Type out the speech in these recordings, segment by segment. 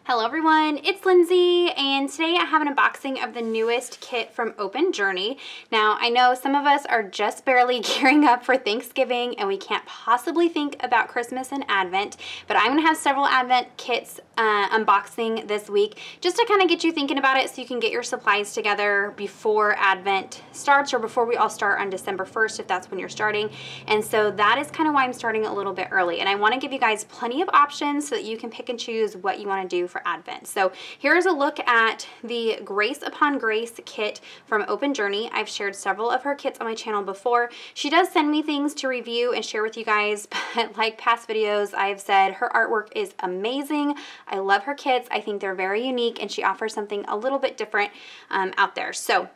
Hello everyone, it's Lindsay, and today I have an unboxing of the newest kit from Open.Journey. Now, I know some of us are just barely gearing up for Thanksgiving and we can't possibly think about Christmas and Advent, but I'm going to have several Advent kits unboxing this week just to kind of get you thinking about it so you can get your supplies together before Advent starts or before we all start on December 1st if that's when you're starting. And so that is kind of why I'm starting a little bit early, and I want to give you guys plenty of options so that you can pick and choose what you want to do for Advent. So here's a look at the Grace Upon Grace kit from Open.Journey. I've shared several of her kits on my channel before. She does send me things to review and share with you guys, but like past videos, I have said her artwork is amazing. I love her kits. I think they're very unique, and she offers something a little bit different out there. So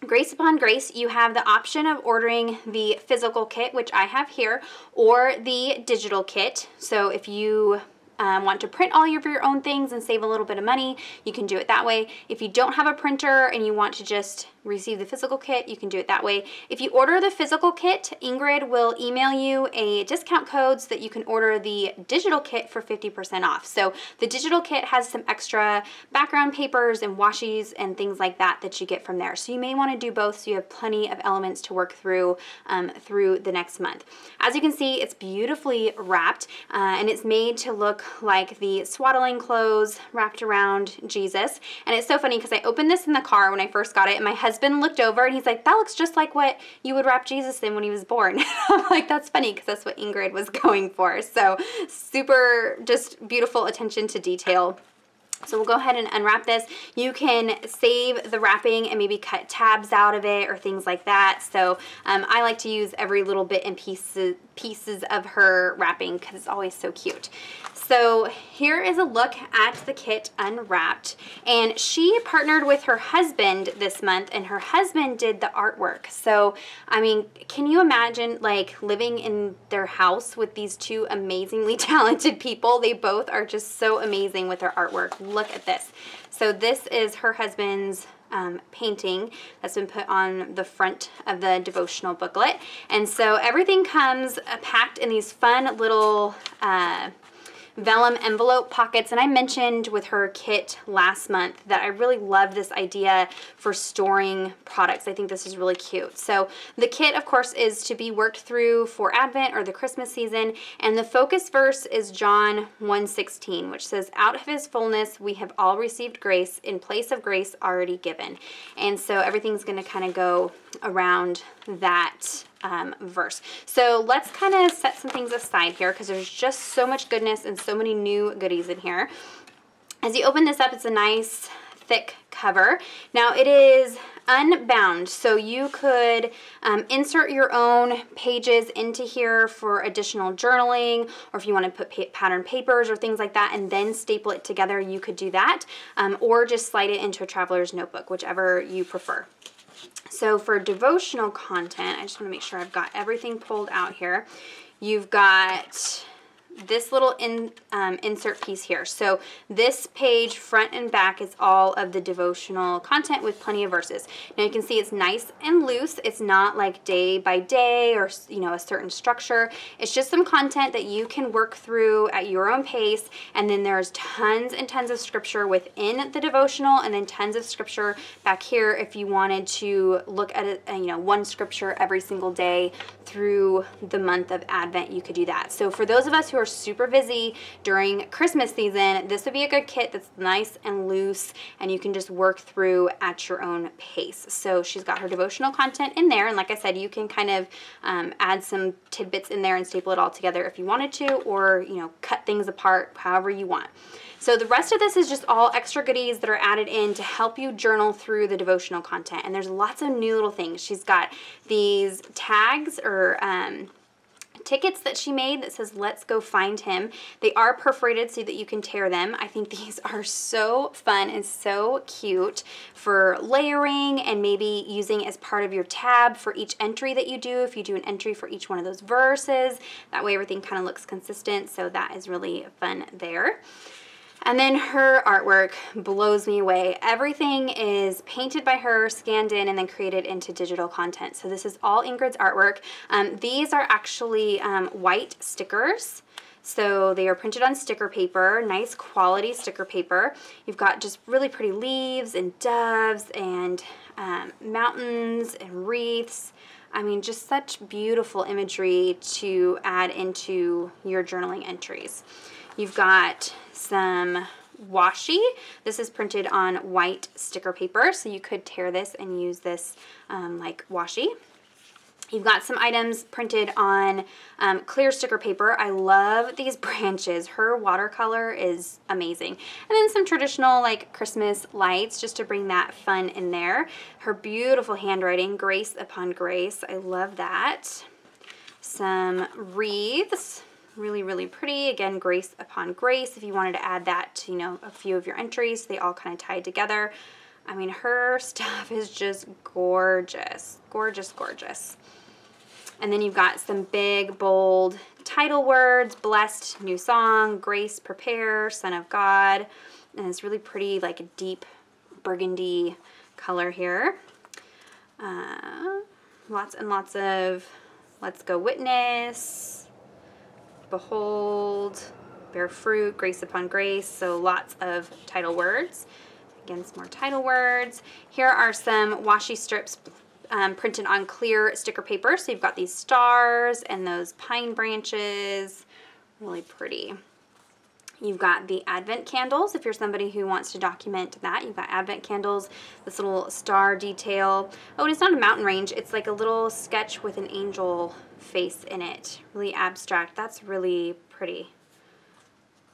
Grace Upon Grace, you have the option of ordering the physical kit, which I have here, or the digital kit. So if you want to print all of your own things and save a little bit of money, you can do it that way. If you don't have a printer and you want to just receive the physical kit, you can do it that way. If you order the physical kit, Ingrid will email you a discount code so that you can order the digital kit for 50% off. So the digital kit has some extra background papers and washies and things like that that you get from there. So you may want to do both so you have plenty of elements to work through through the next month. As you can see, it's beautifully wrapped and it's made to look like the swaddling clothes wrapped around Jesus. And it's so funny because I opened this in the car when I first got it, and my husband looked over and he's like, that looks just like what you would wrap Jesus in when he was born. I'm like, that's funny because that's what Ingrid was going for. So super just beautiful attention to detail. So we'll go ahead and unwrap this. You can save the wrapping and maybe cut tabs out of it or things like that. So I like to use every little bit and pieces of her wrapping because it's always so cute. So here is a look at the kit unwrapped, and she partnered with her husband this month, and her husband did the artwork. So I mean, can you imagine like living in their house with these two amazingly talented people? They both are just so amazing with their artwork. Look at this. So this is her husband's painting that's been put on the front of the devotional booklet, and so everything comes packed in these fun little vellum envelope pockets. And I mentioned with her kit last month that I really love this idea for storing products. I think this is really cute. So the kit, of course, is to be worked through for Advent or the Christmas season, and the focus verse is John 1:16, which says, out of his fullness we have all received grace in place of grace already given. And so everything's going to kind of go around that verse. So let's kind of set some things aside here because there's just so much goodness and so many new goodies in here. As you open this up, it's a nice thick cover. Now it is unbound, so you could insert your own pages into here for additional journaling, or if you want to put pattern papers or things like that and then staple it together, you could do that, or just slide it into a traveler's notebook, whichever you prefer. So for devotional content, I just want to make sure I've got everything pulled out here. You've got this little insert piece here. So this page, front and back, is all of the devotional content with plenty of verses. Now you can see it's nice and loose. It's not like day by day or, you know, a certain structure. It's just some content that you can work through at your own pace. And then there's tons and tons of scripture within the devotional, and then tons of scripture back here if you wanted to look at it, you know, one scripture every single day through the month of Advent. You could do that. So for those of us who are super busy during Christmas season, this would be a good kit that's nice and loose and you can just work through at your own pace. So she's got her devotional content in there, and like I said, you can kind of add some tidbits in there and staple it all together if you wanted to, or, you know, cut things apart however you want. So the rest of this is just all extra goodies that are added in to help you journal through the devotional content, and there's lots of new little things. She's got these tags or tickets that she made that says let's go find him. They are perforated so that you can tear them. I think these are so fun and so cute for layering and maybe using as part of your tab for each entry that you do. If you do an entry for each one of those verses, that way everything kind of looks consistent. So that is really fun there. And then her artwork blows me away. Everything is painted by her, scanned in, and then created into digital content. So this is all Ingrid's artwork. These are actually white stickers. So they are printed on sticker paper, nice quality sticker paper. You've got just really pretty leaves and doves and mountains and wreaths. I mean, just such beautiful imagery to add into your journaling entries. You've got some washi. This is printed on white sticker paper, so you could tear this and use this like washi. You've got some items printed on clear sticker paper. I love these branches. Her watercolor is amazing. And then some traditional like Christmas lights just to bring that fun in there. Her beautiful handwriting, grace upon grace. I love that. Some wreaths. Really, really pretty. Again, grace upon grace. If you wanted to add that to, you know, a few of your entries, they all kind of tied together. I mean, her stuff is just gorgeous. Gorgeous, gorgeous. And then you've got some big, bold title words: blessed, new song, grace, prepare, son of God. And it's really pretty, like a deep burgundy color here. Lots and lots of let's go witness, behold, bear fruit, grace upon grace. So lots of title words. Again, some more title words. Here are some washi strips printed on clear sticker paper. So you've got these stars and those pine branches. Really pretty. You've got the Advent candles, if you're somebody who wants to document that. You've got Advent candles, this little star detail. Oh, and it's not a mountain range. It's like a little sketch with an angel face in it. Really abstract. That's really pretty.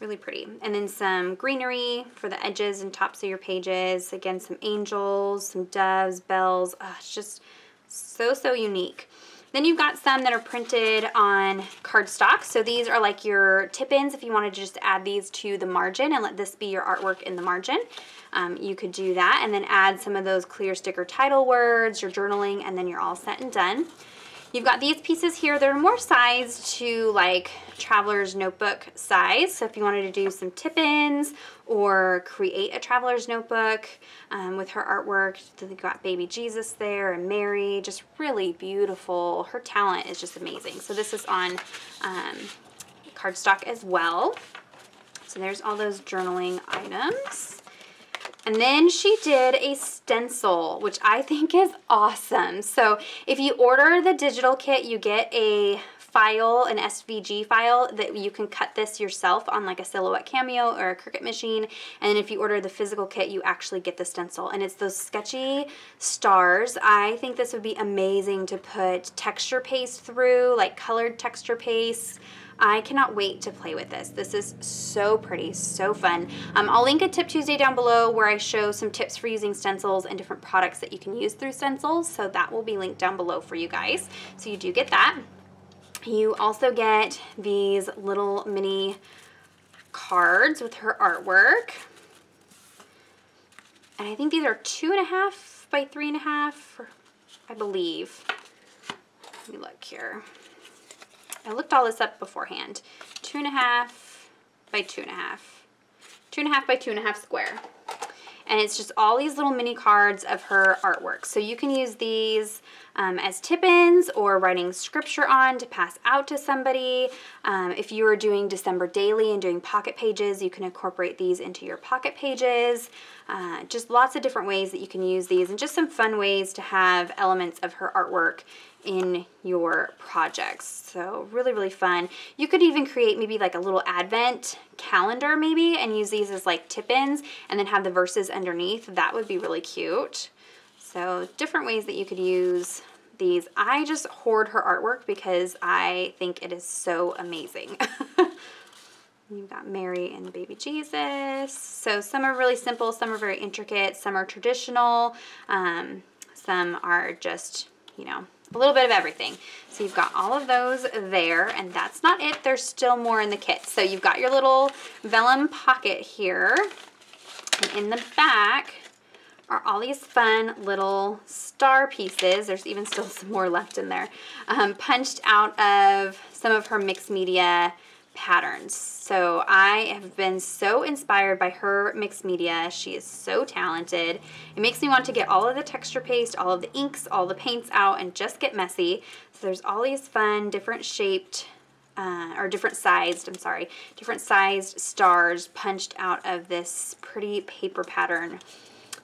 Really pretty. And then some greenery for the edges and tops of your pages. Again, some angels, some doves, bells. Oh, it's just so, so unique. Then you've got some that are printed on cardstock. So these are like your tip-ins if you wanted to just add these to the margin and let this be your artwork in the margin. You could do that and then add some of those clear sticker title words, your journaling, and then you're all set and done. You've got these pieces here. They're more sized to like traveler's notebook size. So if you wanted to do some tip-ins or create a traveler's notebook with her artwork, you've got baby Jesus there and Mary, just really beautiful. Her talent is just amazing. So this is on cardstock as well. So there's all those journaling items. And then she did a stencil, which I think is awesome. So if you order the digital kit, you get a file, an SVG file, that you can cut this yourself on like a Silhouette Cameo or a Cricut machine. And if you order the physical kit, you actually get the stencil. And it's those sketchy stars. I think this would be amazing to put texture paste through, like colored texture paste. I cannot wait to play with this. This is so pretty, so fun. I'll link a Tip Tuesday down below where I show some tips for using stencils and different products that you can use through stencils. So that will be linked down below for you guys. So you do get that. You also get these little mini cards with her artwork. And I think these are 2.5 by 3.5, I believe. Let me look here. I looked all this up beforehand. 2.5 by 2.5. 2.5 by 2.5 square. And it's just all these little mini cards of her artwork. So you can use these as tip-ins or writing scripture on to pass out to somebody. If you are doing December daily and doing pocket pages, you can incorporate these into your pocket pages. Just lots of different ways that you can use these and just some fun ways to have elements of her artwork in your projects. So really, really fun. You could even create maybe like a little advent calendar maybe and use these as like tip-ins and then have the verses underneath. That would be really cute. So different ways that you could use these. I just hoard her artwork because I think it is so amazing. You've got Mary and baby Jesus. So some are really simple, some are very intricate, some are traditional, some are just, you know, a little bit of everything. So you've got all of those there, and that's not it. There's still more in the kit. So you've got your little vellum pocket here, and in the back are all these fun little star pieces. There's even still some more left in there, punched out of some of her mixed media patterns. So I have been so inspired by her mixed media. She is so talented. It makes me want to get all of the texture paste, all of the inks, all the paints out and just get messy. So there's all these fun, different shaped or different sized, I'm sorry, different sized stars punched out of this pretty paper pattern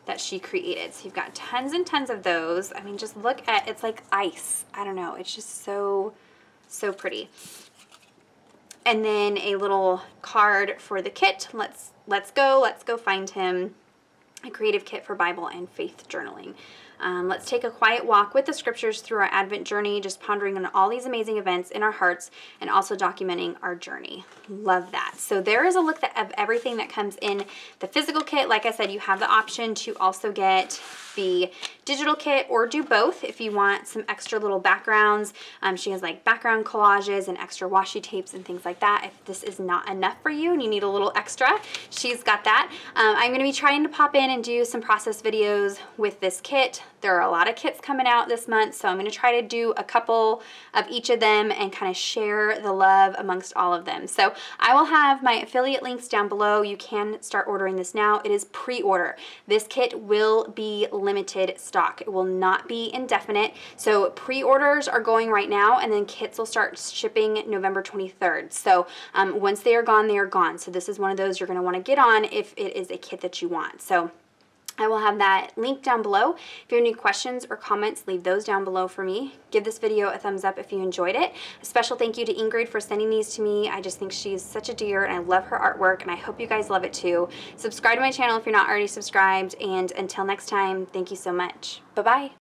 that she created. So you've got tons and tons of those. I mean, just look at, it's like ice. I don't know, it's just so, so pretty. And then a little card for the kit. Let's go find him. A creative kit for Bible and faith journaling. Let's take a quiet walk with the scriptures through our Advent journey, just pondering on all these amazing events in our hearts and also documenting our journey. Love that. So there is a look of everything that comes in the physical kit. Like I said, you have the option to also get the digital kit or do both if you want some extra little backgrounds. She has like background collages and extra washi tapes and things like that. If this is not enough for you and you need a little extra, she's got that. I'm going to be trying to pop in and do some process videos with this kit. There are a lot of kits coming out this month, so I'm going to try to do a couple of each of them and kind of share the love amongst all of them. So I will have my affiliate links down below. You can start ordering this now. It is pre-order. This kit will be limited stock. It will not be indefinite. So pre-orders are going right now, and then kits will start shipping November 23rd. So once they are gone, they are gone. So this is one of those you're going to want to get on if it is a kit that you want. So I will have that link down below. If you have any questions or comments, leave those down below for me. Give this video a thumbs up if you enjoyed it. A special thank you to Ingrid for sending these to me. I just think she's such a dear and I love her artwork, and I hope you guys love it too. Subscribe to my channel if you're not already subscribed, and until next time, thank you so much. Bye-bye.